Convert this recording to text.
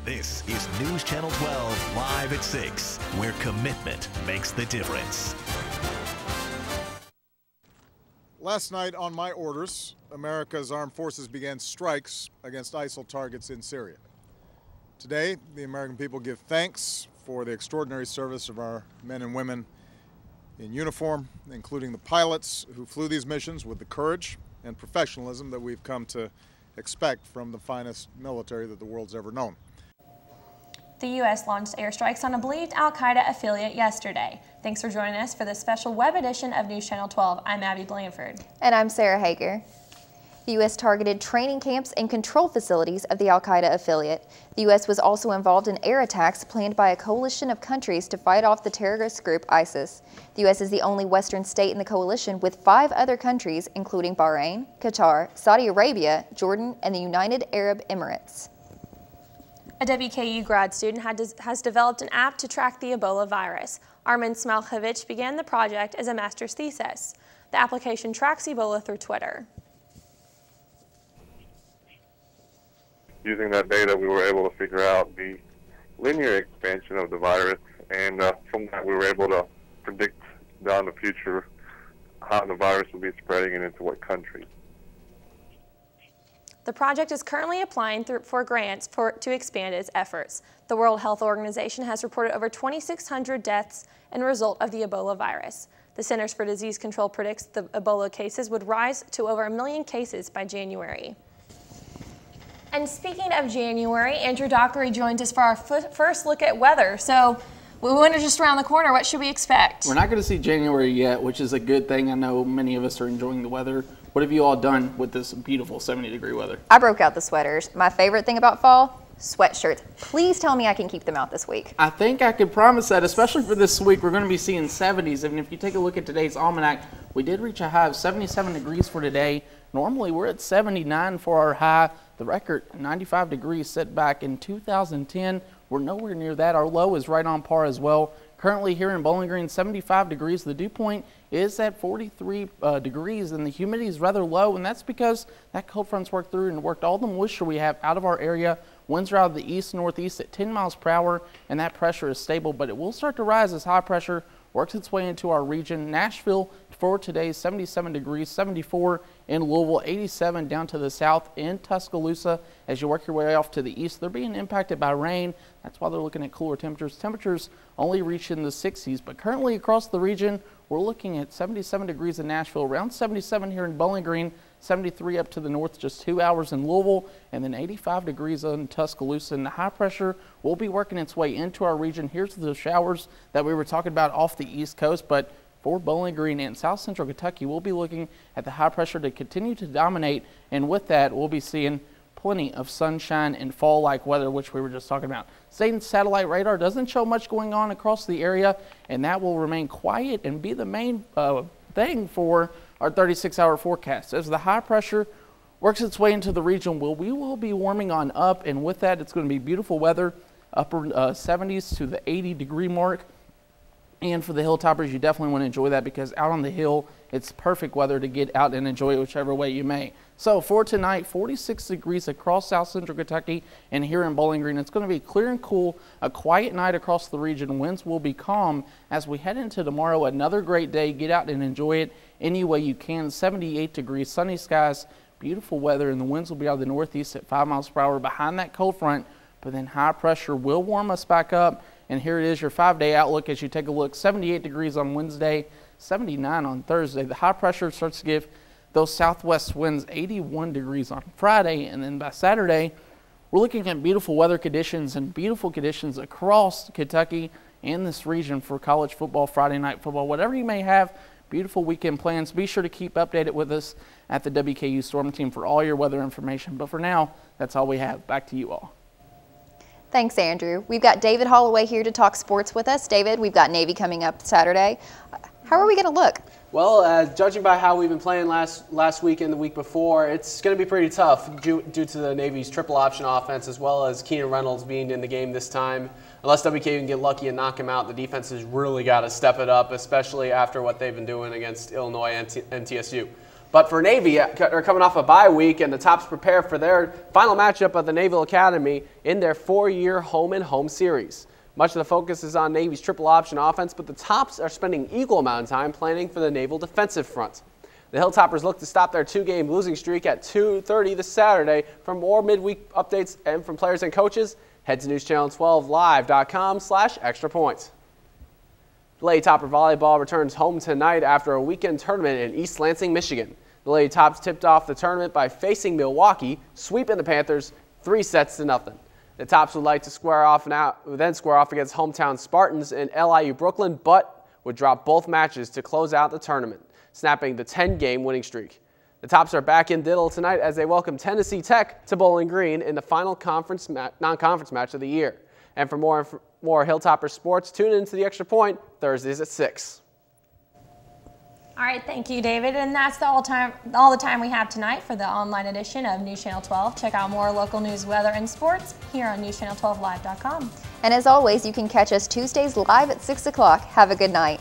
This is News Channel 12 live at 6, where commitment makes the difference. Last night, on my orders, America's armed forces began strikes against ISIL targets in Syria. Today, the American people give thanks for the extraordinary service of our men and women in uniform, including the pilots who flew these missions with the courage and professionalism that we've come to expect from the finest military that the world's ever known. The U.S. launched airstrikes on a believed al-Qaeda affiliate yesterday. Thanks for joining us for this special web edition of News Channel 12. I'm Abby Blanford. And I'm Sarah Hager. The U.S. targeted training camps and control facilities of the al-Qaeda affiliate. The U.S. was also involved in air attacks planned by a coalition of countries to fight off the terrorist group ISIS. The U.S. is the only Western state in the coalition with 5 other countries, including Bahrain, Qatar, Saudi Arabia, Jordan, and the United Arab Emirates. A WKU grad student has developed an app to track the Ebola virus. Armin Smalkovich began the project as a master's thesis. The application tracks Ebola through Twitter. Using that data, we were able to figure out the linear expansion of the virus, and from that we were able to predict down the future how the virus will be spreading and into what country. The project is currently applying for grants to expand its efforts. The World Health Organization has reported over 2,600 deaths as a result of the Ebola virus. The Centers for Disease Control predicts the Ebola cases would rise to over 1 million cases by January. And speaking of January, Andrew Dockery joins us for our first look at weather. So we winter just around the corner. What should we expect? We're not going to see January yet, which is a good thing. I know many of us are enjoying the weather. What have you all done with this beautiful 70-degree weather? I broke out the sweaters. My favorite thing about fall, sweatshirts. Please tell me I can keep them out this week. I think I can promise that, especially for this week. We're going to be seeing 70s. And if you take a look at today's almanac, we did reach a high of 77 degrees for today. Normally, we're at 79 for our high. The record, 95 degrees, set back in 2010. We're nowhere near that. Our low is right on par as well. Currently here in Bowling Green, 75 degrees. The dew point is at 43 degrees, and the humidity is rather low, and that's because that cold front's worked through and worked all the moisture we have out of our area. Winds are out of the east-northeast at 10 miles per hour, and that pressure is stable, but it will start to rise as high pressure works its way into our region. Nashville for today, 77 degrees, 74 in Louisville, 87 down to the south in Tuscaloosa. As you work your way off to the east, they're being impacted by rain. That's why they're looking at cooler temperatures. Temperatures only reaching the 60s, but currently across the region, we're looking at 77 degrees in Nashville, around 77 here in Bowling Green, 73 up to the north, just 2 hours in Louisville, and then 85 degrees in Tuscaloosa. And the high pressure will be working its way into our region. Here's the showers that we were talking about off the east coast, but for Bowling Green and south central Kentucky, we'll be looking at the high pressure to continue to dominate, and with that, we'll be seeing plenty of sunshine and fall-like weather, which we were just talking about. Satan's satellite radar doesn't show much going on across the area, and that will remain quiet and be the main thing for our 36-hour forecast. As the high pressure works its way into the region, we will be warming on up, and with that, it's going to be beautiful weather, upper 70s to the 80-degree mark. And for the Hilltoppers, you definitely want to enjoy that because out on the hill, it's perfect weather to get out and enjoy it whichever way you may. So for tonight, 46 degrees across south central Kentucky and here in Bowling Green. It's going to be clear and cool, a quiet night across the region. Winds will be calm as we head into tomorrow. Another great day. Get out and enjoy it any way you can. 78 degrees, sunny skies, beautiful weather, and the winds will be out of the northeast at 5 miles per hour behind that cold front. But then high pressure will warm us back up. And here it is, your 5-day outlook as you take a look. 78 degrees on Wednesday, 79 on Thursday. The high pressure starts to give those southwest winds 81 degrees on Friday. And then by Saturday, we're looking at beautiful weather conditions and beautiful conditions across Kentucky and this region for college football, Friday night football. Whatever you may have, beautiful weekend plans. Be sure to keep updated with us at the WKU Storm Team for all your weather information. But for now, that's all we have. Back to you all. Thanks, Andrew. We've got David Holloway here to talk sports with us. David, we've got Navy coming up Saturday. How are we going to look? Well, judging by how we've been playing last week and the week before, it's going to be pretty tough due to the Navy's triple option offense as well as Keenan Reynolds being in the game this time. Unless WKU can get lucky and knock him out, the defense has really got to step it up, especially after what they've been doing against Illinois and TSU. But for Navy, they're coming off a bye week, and the Tops prepare for their final matchup at the Naval Academy in their 4-year home-and-home series. Much of the focus is on Navy's triple option offense, but the Tops are spending equal amount of time planning for the Naval defensive front. The Hilltoppers look to stop their 2-game losing streak at 2:30 this Saturday. For more midweek updates and from players and coaches, head to NewsChannel12Live.com/extrapoints. The Lady Topper Volleyball returns home tonight after a weekend tournament in East Lansing, Michigan. The Lady Tops tipped off the tournament by facing Milwaukee, sweeping the Panthers 3-0. The Tops would like to square off against hometown Spartans in LIU Brooklyn, but would drop both matches to close out the tournament, snapping the 10-game winning streak. The Tops are back in Diddle tonight as they welcome Tennessee Tech to Bowling Green in the final non-conference match of the year. And for more Hilltopper sports, tune in to the Extra Point Thursdays at 6. All right, thank you, David. And that's all the time we have tonight for the online edition of News Channel 12. Check out more local news, weather, and sports here on NewsChannel12Live.com. And as always, you can catch us Tuesdays live at 6 o'clock. Have a good night.